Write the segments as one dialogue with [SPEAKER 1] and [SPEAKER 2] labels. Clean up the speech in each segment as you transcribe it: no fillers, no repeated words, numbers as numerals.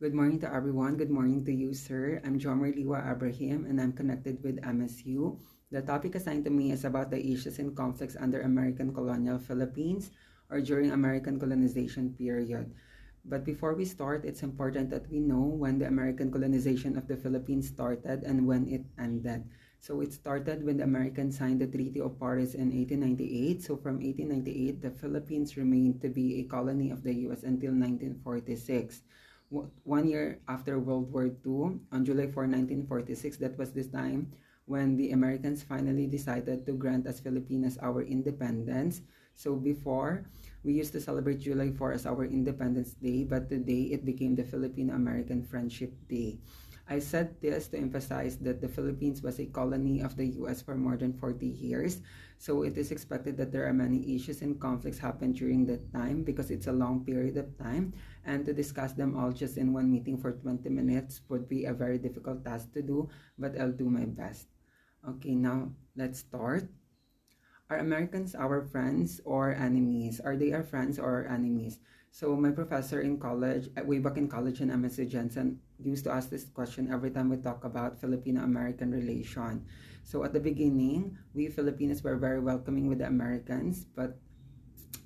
[SPEAKER 1] Good morning to everyone. Good morning to you, sir. I'm Jomer Liwa Abraham, and I'm connected with MSU. The topic assigned to me is about the issues and conflicts under American colonial Philippines or during American colonization period. But before we start, it's important that we know when the American colonization of the Philippines started and when it ended. So it started when the Americans signed the Treaty of Paris in 1898. So from 1898, the Philippines remained to be a colony of the US until 1946. 1 year after World War II, on July 4, 1946, that was this time when the Americans finally decided to grant us Filipinas our independence. So before, we used to celebrate July 4 as our Independence Day, but today it became the Filipino-American Friendship Day. I said this to emphasize that the Philippines was a colony of the US for more than 40 years. So it is expected that there are many issues and conflicts happen during that time because it's a long period of time. And to discuss them all just in one meeting for 20 minutes would be a very difficult task to do, but I'll do my best. Okay, now let's start. Are Americans our friends or enemies? Are they our friends or enemies? So my professor in college, way back in college in MSc Jensen, used to ask this question every time we talk about Filipino-American relation. So at the beginning, we Filipinos were very welcoming with the Americans, but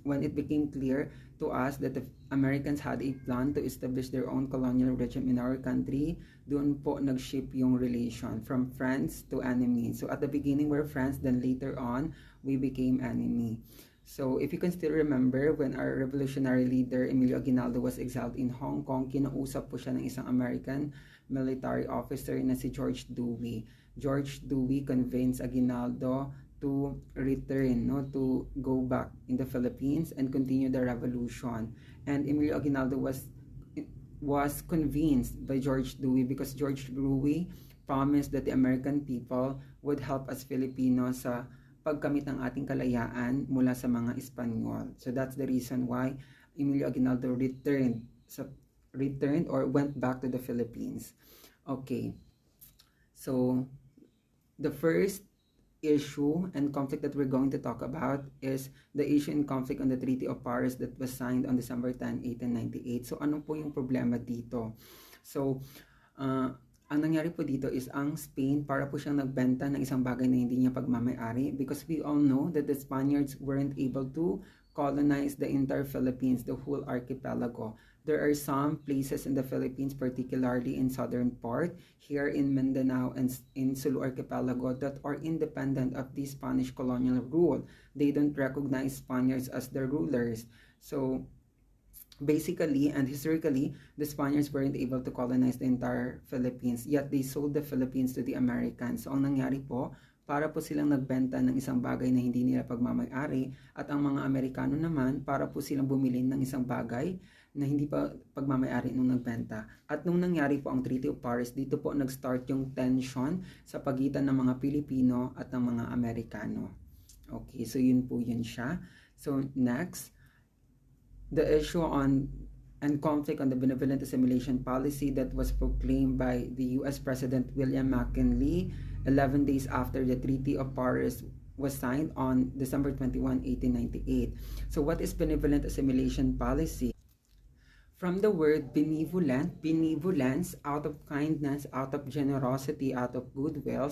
[SPEAKER 1] when it became clear to us that the Americans had a plan to establish their own colonial regime in our country, doon po nag-shape yung relation from friends to enemy. So at the beginning we're friends, then later on we became enemy. So if you can still remember, when our revolutionary leader Emilio Aguinaldo was exiled in Hong Kong, kinausap po siya ng isang American military officer na si George Dewey. George Dewey convinced Aguinaldo to return, to go back in the Philippines and continue the revolution. And Emilio Aguinaldo was convinced by George Dewey because George Dewey promised that the American people would help us Filipinos sa pagkamit ng ating kalayaan mula sa mga Espanyol. So that's the reason why Emilio Aguinaldo returned or went back to the Philippines. Okay. So the first issue and conflict that we're going to talk about is the issue and conflict on the Treaty of Paris that was signed on December 10, 1898. So ano po yung problema dito? So ang nangyari po dito is ang Spain para po siyang nagbenta ng isang bagay na hindi niya pagmamayari because we all know that the Spaniards weren't able to colonize the entire Philippines, the whole archipelago. There are some places in the Philippines, particularly in southern part, here in Mindanao and in Sulu Archipelago, that are independent of the Spanish colonial rule. They don't recognize Spaniards as their rulers. So basically and historically, the Spaniards weren't able to colonize the entire Philippines, yet they sold the Philippines to the Americans. So ang nangyari po, para po silang nagbenta ng isang bagay na hindi nila pagmamayari at ang mga Amerikano naman para po silang bumili ng isang bagay na hindi pa pagmamayari nung nagbenta. At nung nangyari po ang Treaty of Paris, dito po nag-start yung tension sa pagitan ng mga Pilipino at ng mga Amerikano. Okay, so yun po yun siya. So next, the issue on and conflict on the benevolent assimilation policy that was proclaimed by the US President William McKinley 11 days after the Treaty of Paris was signed on December 21, 1898. So what is benevolent assimilation policy? From the word benevolent, benevolence, out of kindness, out of generosity, out of goodwill,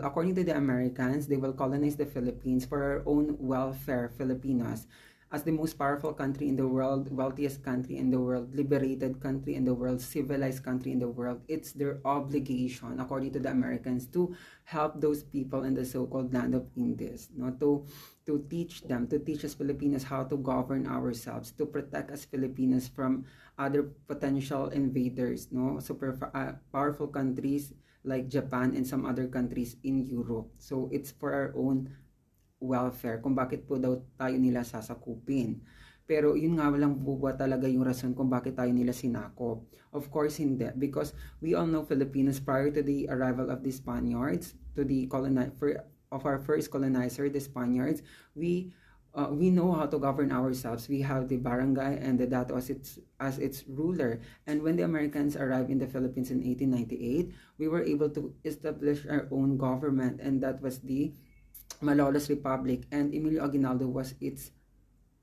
[SPEAKER 1] according to the Americans, they will colonize the Philippines for our own welfare, Filipinos. As the most powerful country in the world, wealthiest country in the world, liberated country in the world, civilized country in the world, it's their obligation, according to the Americans, to help those people in the so-called land of Indies, to teach them, to teach us Filipinos how to govern ourselves, to protect us Filipinos from other potential invaders, super powerful countries like Japan and some other countries in Europe. So it's for our own welfare, kung bakit po daw tayo nila sasakupin. Pero yun nga walang buwa talaga yung rason kung bakit tayo nila sinakop. Of course hindi, because we all know Filipinos prior to the arrival of the Spaniards, to the of our first colonizer, the Spaniards, we know how to govern ourselves. We have the barangay and the dato as its ruler. And when the Americans arrived in the Philippines in 1898, we were able to establish our own government, and that was the Malolos Republic, and Emilio Aguinaldo was its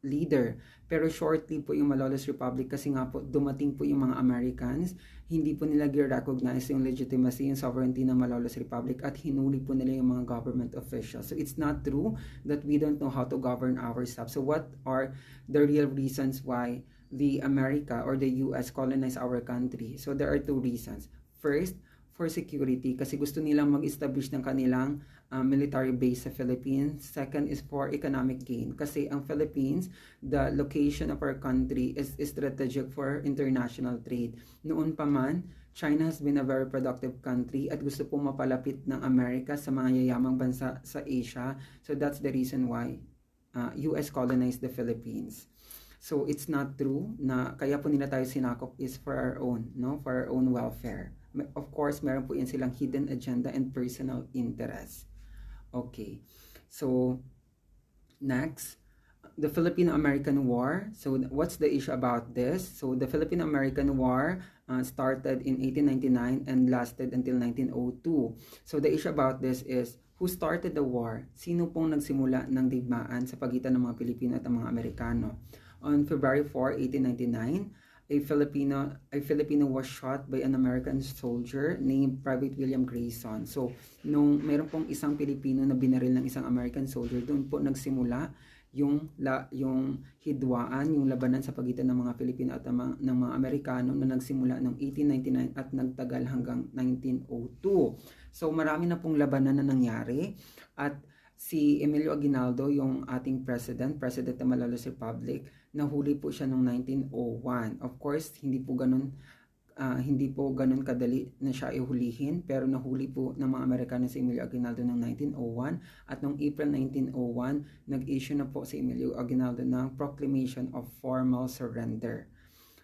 [SPEAKER 1] leader. Pero shortly po yung Malolos Republic kasi nga po dumating po yung mga Americans, hindi po nila recognize yung legitimacy, yung sovereignty ng Malolos Republic at hinuli po nila yung mga government officials. So it's not true that we don't know how to govern ourselves. So what are the real reasons why the America or the US colonized our country? So there are two reasons. First, for security kasi gusto nilang mag-establish ng kanilang military base sa Philippines. Second is for economic gain kasi ang Philippines, the location of our country is strategic for international trade. Noon pa man, China has been a very productive country at gusto po mapalapit ng Amerika sa mga yayamang bansa sa Asia. So that's the reason why US colonized the Philippines. So it's not true na kaya po nila tayo sinakop is for our own, no? For our own welfare. Of course, meron po yan silang hidden agenda and personal interest. Okay. So next, the Philippine-American War. So what's the issue about this? So the Philippine-American War started in 1899 and lasted until 1902. So the issue about this is who started the war? Sino pong nagsimula ng digmaan sa pagitan ng mga Pilipino at ang mga Amerikano? On February 4, 1899, a Filipino was shot by an American soldier named Private William Grayson. So, nung meron pong isang Pilipino na binaril ng isang American soldier, doon po nagsimula yung hidwaan, yung labanan sa pagitan ng mga Pilipino at ng mga Amerikano na nagsimula noong 1899 at nagtagal hanggang 1902. So, marami na pong labanan na nangyari at si Emilio Aguinaldo, yung ating president ng Malolos Republic, nahuli po siya noong 1901. Of course, hindi po ganun kadali na siya ihulihin, pero nahuli po ng mga Amerikano si Emilio Aguinaldo noong 1901 at noong April 1901, nag-issue na po si Emilio Aguinaldo ng Proclamation of Formal Surrender.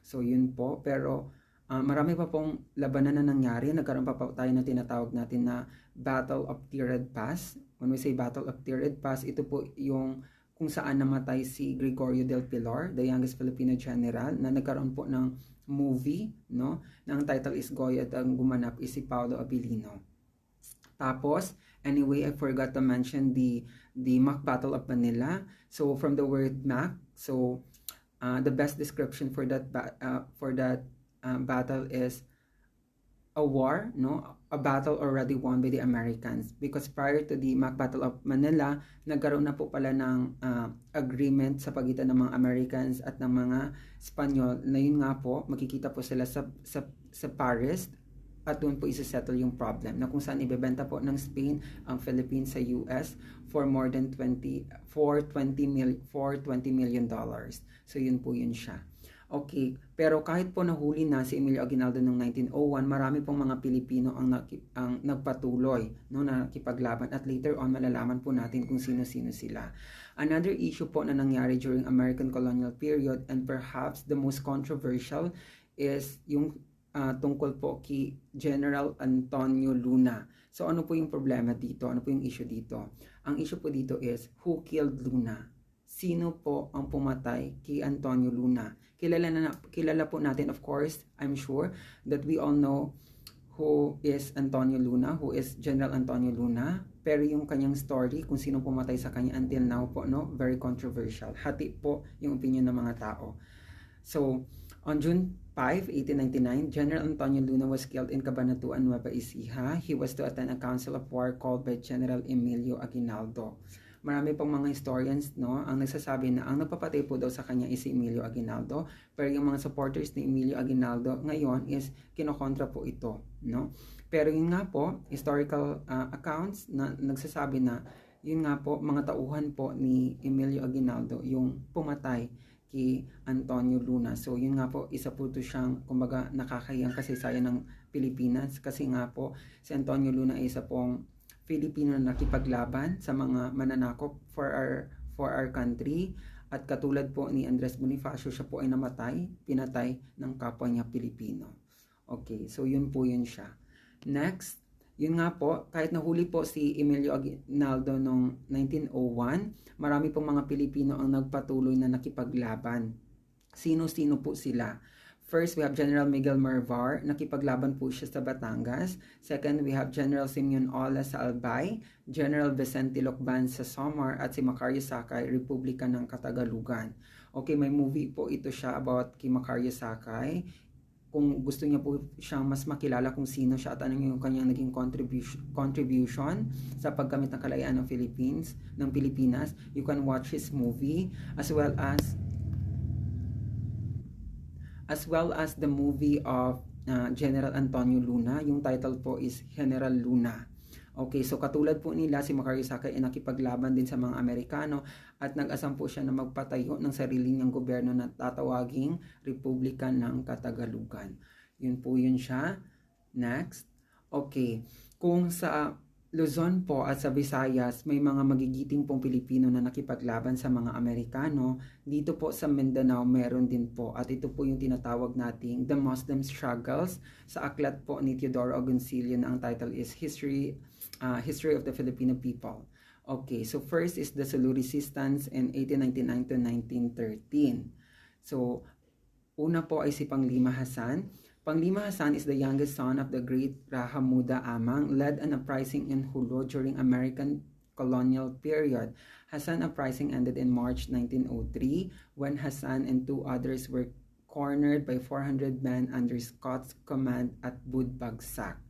[SPEAKER 1] So yun po, pero marami pa pong labanan na nangyari. Nagkaroon pa tayo na tinatawag natin na Battle of Tirad Pass. When we say Battle of Tirad Pass, ito po yung kung saan namatay si Gregorio del Pilar, the youngest Filipino general, na nagkaroon po ng movie, no? Na ang title is Goya at ang gumanap is si Paolo Abilino. Tapos, anyway, I forgot to mention the Mac Battle of Manila. So from the word Mac, so the best description for that battle is a war, no? A battle already won by the Americans, because prior to the Mac Battle of Manila, nagkaroon na po pala ng agreement sa pagitan ng mga Americans at ng mga Espanyol na yun nga po, makikita po sila sa Paris at doon po isa-settle yung problem na kung saan ibebenta po ng Spain ang Philippines sa US for more than 20 million dollars. So yun po yun siya. Okay, pero kahit po nahuli na si Emilio Aguinaldo noong 1901, marami pong mga Pilipino ang nagpatuloy, no, na nakipaglaban at later on malalaman po natin kung sino-sino sila. Another issue po na nangyari during American colonial period and perhaps the most controversial is yung tungkol po kay General Antonio Luna. So ano po yung problema dito? Ano po yung issue dito? Ang issue po dito is who killed Luna? Sino po ang pumatay kay Antonio Luna? Kilala po natin, of course, I'm sure that we all know who is Antonio Luna, who is General Antonio Luna. Pero yung kanyang story, kung sino pumatay sa kanya until now po, no, very controversial. Hati po yung opinion ng mga tao. So, on June 5, 1899, General Antonio Luna was killed in Cabanatuan, Nueva Ecija. He was to attend a council of war called by General Emilio Aguinaldo. Marami pang mga historians, no, ang nagsasabi na ang nagpapatay po daw sa kanya is si Emilio Aguinaldo, pero yung mga supporters ni Emilio Aguinaldo ngayon is kinokontra po ito, no. Pero yun nga po, historical accounts na nagsasabi na yun nga po, mga tauhan po ni Emilio Aguinaldo yung pumatay kay Antonio Luna. So yun nga po, isa po ito siyang kumbaga nakakahiyang kasaysayan ng Pilipinas kasi nga po si Antonio Luna ay isa pong Filipino na nakipaglaban sa mga mananakop for our country at katulad po ni Andres Bonifacio, siya po ay pinatay ng kapwa niya Pilipino. Okay, so yun po yun siya. Next, yun nga po, kahit nahuli po si Emilio Aguinaldo noong 1901, marami pong mga Pilipino ang nagpatuloy na nakipaglaban. Sino-sino po sila? First, we have General Miguel Marvar, nakipaglaban po siya sa Batangas. Second, we have General Simeon Ola sa Albay, General Vicente Locban sa Samar, at si Macario Sakay, Republika ng Katagalugan. Okay, may movie po ito siya about kay Macario Sakay. Kung gusto niya po siyang mas makilala kung sino siya at ano yung kanyang naging contribution sa paggamit ng kalayaan ng Pilipinas, you can watch his movie as well as the movie of General Antonio Luna. Yung title po is General Luna. Okay, so katulad po nila, si Macario Sakay ay nakipaglaban din sa mga Amerikano at nag-asam po siya na magpatayo ng sarili niyang gobyerno na tatawaging Republika ng Katagalugan. Yun po yun siya. Next. Okay, kung sa Luzon po at sa Visayas, may mga magigiting pong Pilipino na nakipaglaban sa mga Amerikano. Dito po sa Mindanao, meron din po. At ito po yung tinatawag nating The Muslim Struggles. Sa aklat po ni Teodoro Agoncillo na ang title is History of the Filipino People. Okay, so first is the Sulu Resistance in 1899 to 1913. So, una po ay si Panglima Hasan. Panglima Hasan is the youngest son of the great Rahamuda Amang, led an uprising in Hulo during American colonial period. Hasan uprising ended in March 1903 when Hasan and two others were cornered by 400 men under Scott's command at Budbagsak.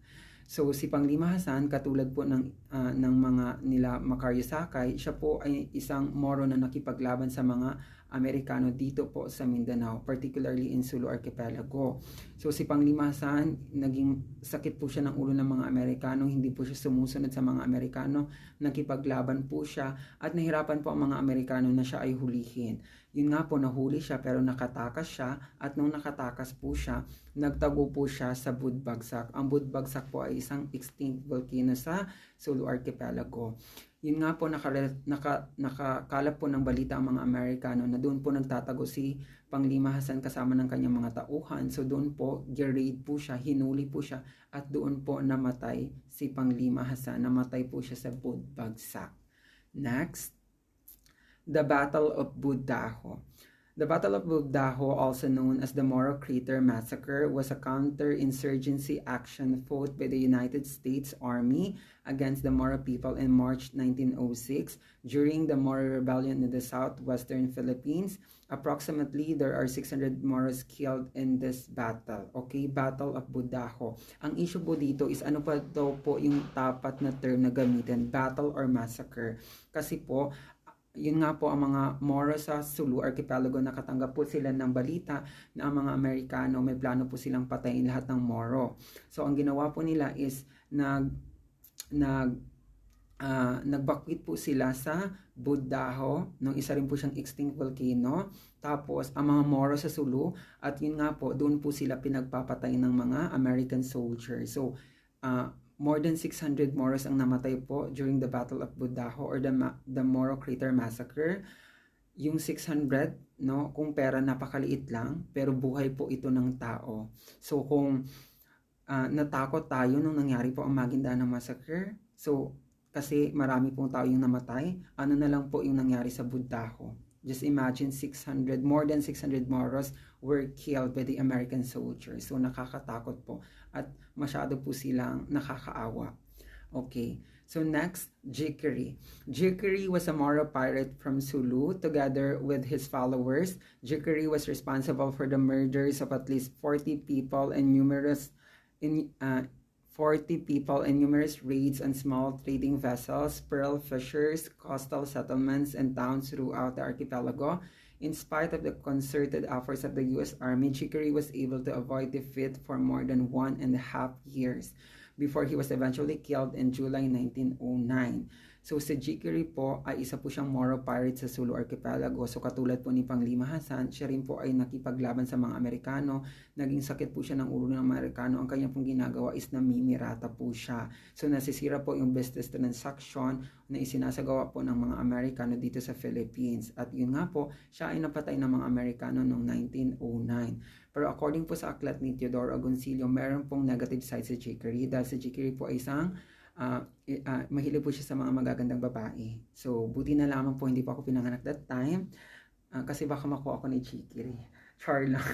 [SPEAKER 1] So si Panglima Hasan, katulad po ng mga nila Macario Sakay, siya po ay isang Moro na nakipaglaban sa mga Amerikano dito po sa Mindanao, particularly in Sulu Archipelago. So si Panglima Hasan, naging sakit po siya ng ulo ng mga Amerikano, hindi po siya sumusunod sa mga Amerikano, nakipaglaban po siya at nahirapan po ang mga Amerikano na siya ay hulihin. Yun nga po, nahuli siya pero nakatakas siya at nung nakatakas po siya, nagtago po siya sa Budbagsak. Ang Budbagsak po ay isang extinct volcano sa Sulu Archipelago. Yun nga po, nakakalap po ng balita ang mga Amerikano na doon po nagtatago si Panglima Hasan kasama ng kanyang mga tauhan. So doon po, giraid po siya, hinuli po siya at doon po namatay si Panglima Hasan. Namatay po siya sa Budbagsak. Next. The Battle of Budaho. The Battle of Budaho, also known as the Moro Crater Massacre, was a counter-insurgency action fought by the United States Army against the Moro people in March 1906 during the Moro Rebellion in the southwestern Philippines. Approximately, there are 600 Moros killed in this battle. Okay, Battle of Budaho. Ang issue po dito is ano pa daw po yung tapat na term na gamitin, battle or massacre. Kasi po, yun nga po ang mga Moro sa Sulu Archipelago, nakatanggap po sila ng balita na ang mga Amerikano may plano po silang patayin lahat ng Moro. So ang ginawa po nila is nagbakwit po sila sa Budaho, nung isa rin po siyang extinct volcano. Tapos ang mga Moro sa Sulu, at yun nga po, doon po sila pinagpapatay ng mga American soldiers. So more than 600 Moros ang namatay po during the Battle of Budaho or the Moro Crater Massacre. Yung 600, no, kung pera napakaliit lang, pero buhay po ito ng tao. So kung natakot tayo nung nangyari po ang Maguindanao Massacre, so kasi marami pong tao yung namatay, ano na lang po yung nangyari sa Budaho. Just imagine more than 600 Moros were killed by the American soldiers. So nakakatakot po at masyado po silang nakakaawa. Okay, so next, Jikeri. Jikeri was a Moro pirate from Sulu. Together with his followers, Jikeri was responsible for the murders of at least 40 people and numerous raids on small trading vessels, pearl fishers, coastal settlements, and towns throughout the archipelago. In spite of the concerted efforts of the U.S. Army, Jikeri was able to avoid defeat for more than 1.5 years before he was eventually killed in July 1909. So si Jikeri po ay isa po siyang Moro pirate sa Sulu Archipelago. So katulad po ni Panglima Hasan, siya rin po ay nakipaglaban sa mga Amerikano. Naging sakit po siya ng ulo ng Amerikano. Ang kanya pong ginagawa is namimirata po siya. So nasisira po yung business transaction na isinasagawa po ng mga Amerikano dito sa Philippines. At yun nga po, siya ay napatay ng mga Amerikano noong 1909. Pero according po sa aklat ni Teodoro Agoncillo, meron pong negative side sa Jikeri dahil si Jikeri po ay isang mahilig po siya sa mga magagandang babae. So, buti na lamang po hindi pa ako pinanganak that time kasi baka makuha ako ni Jikeri. Char lang.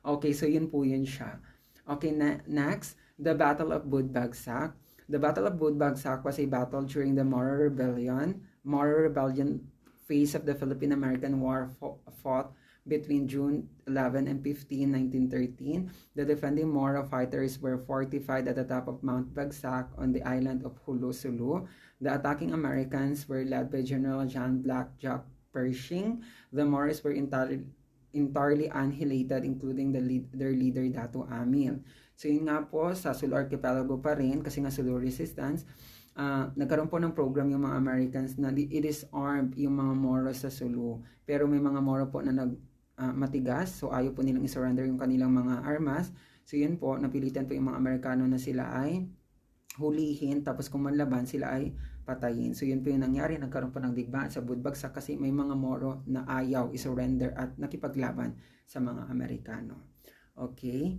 [SPEAKER 1] Okay, so yun siya. Okay, next, the Battle of Budbagsak. The Battle of Budbagsak was a battle during the Moro Rebellion. Moro Rebellion phase of the Philippine-American War fought between June 11 and 15, 1913. The defending Moro fighters were fortified at the top of Mount Bagsak on the island of Hulu Sulu. The attacking Americans were led by General John Blackjack Pershing. The Moros were entirely annihilated, including their leader Dato Amil. So yun nga po, sa Sulu Archipelago pa rin, kasi nga Sulu Resistance, nagkaroon po ng program yung mga Americans na i-disarm yung mga Moro sa Sulu. Pero may mga Moro po na matigas, so ayaw po nilang i-surrender yung kanilang mga armas. So yun po, napilitan po yung mga Amerikano na sila ay hulihin, tapos kung manlaban sila ay patayin. So yun po yung nangyari, nagkaroon po ng digmaan sa Budbagsak kasi may mga Moro na ayaw i-surrender at nakipaglaban sa mga Amerikano. Okay?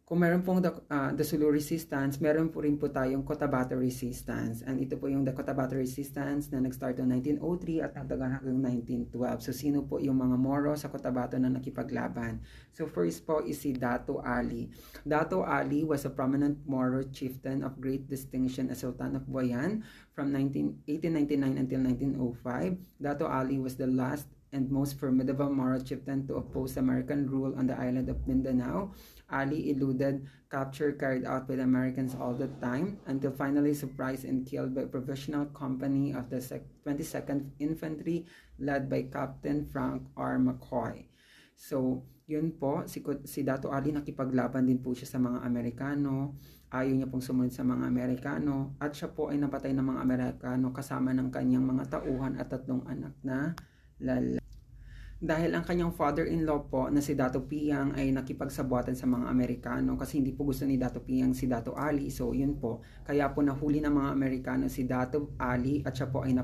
[SPEAKER 1] Kung meron pong the Sulu Resistance, meron po rin po tayong Cotabato Resistance. And ito po yung the Cotabato Resistance na nag-start noong 1903 at nagtagal hanggang 1912. So sino po yung mga Moro sa Cotabato na nakipaglaban? So first po is si Dato Ali. Dato Ali was a prominent Moro chieftain of great distinction as Sultan of Bayan from 1899 until 1905. Dato Ali was the last and most formidable Moro chieftain to oppose American rule on the island of Mindanao. Ali eluded capture carried out by the Americans all the time until finally surprised and killed by a provisional company of the 22nd Infantry led by Captain Frank R. McCoy. So, yun po, si Dato Ali nakipaglaban din po siya sa mga Amerikano. Ayaw niya pong sumunod sa mga Amerikano at siya po ay napatay ng mga Amerikano kasama ng kanyang mga tauhan at 3 anak na lalaki. Dahil ang kanyang father-in-law po na si Dato Piang ay nakipagsabuatan sa mga Amerikano kasi hindi po gusto ni Dato Piang si Dato Ali. So yun po, kaya po nahuli ng mga Amerikano si Dato Ali at siya po ay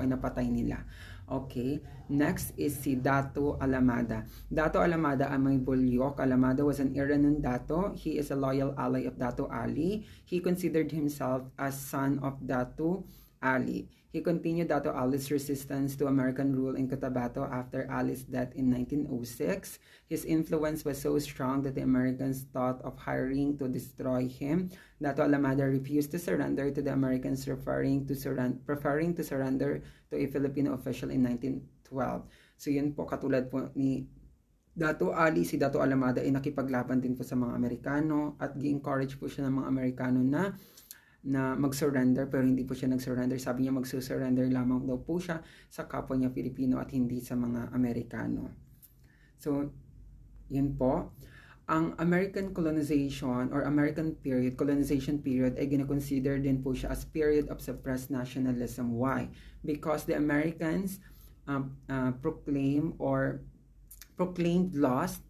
[SPEAKER 1] napatay nila. Okay, next is si Dato Alamada. Dato Alamada ay may bulyok. Alamada was an Iranon Dato. He is a loyal ally of Dato Ali. He considered himself as son of Dato Ali. He continued Dato Ali's resistance to American rule in Cotabato after Ali's death in 1906. His influence was so strong that the Americans thought of hiring to destroy him. Dato Alamada refused to surrender to the Americans, preferring to surrender to a Filipino official in 1912. So yun po, katulad po ni Dato Ali, si Dato Alamada ay nakipaglaban din po sa mga Amerikano at gi-encourage po siya ng mga Amerikano na mag-surrender, pero hindi po siya nag-surrender. Sabi niya mag-surrender lamang daw po siya sa kapwa niya Pilipino at hindi sa mga Amerikano. So, yun po. Ang American colonization or American colonization period ay gina-consider din po siya as period of suppressed nationalism. Why? Because the Americans proclaimed laws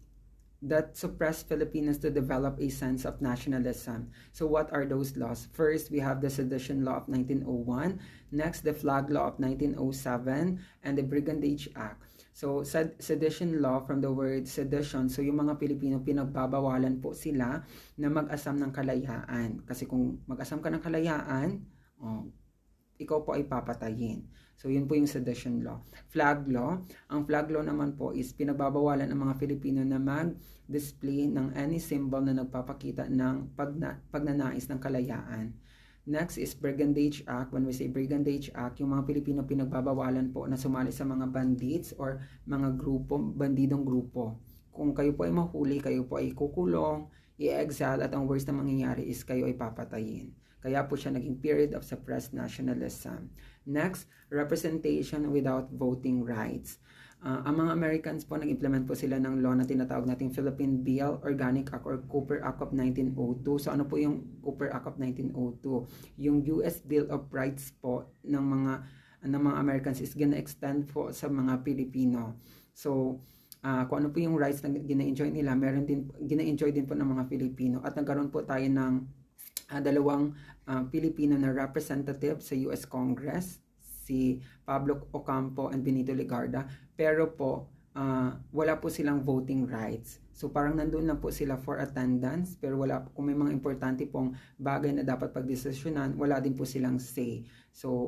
[SPEAKER 1] that suppressed Filipinos to develop a sense of nationalism. So what are those laws? First, we have the Sedition Law of 1901. Next, the Flag Law of 1907 and the Brigandage Act. So, sedition law from the word sedition. So, yung mga Pilipino, pinagbabawalan po sila na mag-asam ng kalayaan. Kasi kung mag-asam ka ng kalayaan, ikaw po ay papatayin. So, yun po yung sedition law. Flag law. Ang flag law naman po is pinagbabawalan ng mga Filipino na mag-display ng any symbol na nagpapakita ng pagnanais ng kalayaan. Next is Brigandage Act. When we say Brigandage Act, yung mga Pilipino pinagbabawalan po na sumali sa mga bandits or mga grupo, bandidong grupo. Kung kayo po ay mahuli, kayo po ay kukulong, i-exile, at ang worst na mangyayari is kayo ay papatayin. Kaya po siya naging period of suppressed nationalism. Next, representation without voting rights. Ang mga Americans po, nag-implement po sila ng law na tinatawag nating Philippine Bill, Organic Act, or Cooper Act of 1902. So ano po yung Cooper Act of 1902? Yung US Bill of Rights po ng mga Americans is gina-extend po sa mga Pilipino. So, kung ano po yung rights na gina-enjoy nila, gina-enjoy din po ng mga Pilipino. At nagkaroon po tayo ng dalawang Pilipino na representative sa US Congress, si Pablo Ocampo and Benito Legarda, pero po wala po silang voting rights. So parang nandun lang po sila for attendance, pero kung may mga importante pong bagay na dapat pagdesisyonan, wala din po silang say. So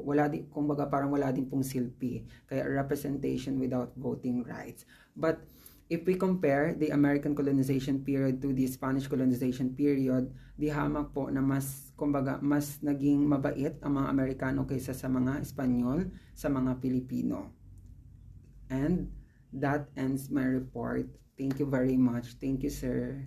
[SPEAKER 1] kumbaga parang wala din pong silpi. Kaya representation without voting rights. But If we compare the American colonization period to the Spanish colonization period, di hamak po na mas, kumbaga, mas naging mabait ang mga Amerikano kaysa sa mga Espanyol, sa mga Pilipino. And that ends my report. Thank you very much. Thank you, sir.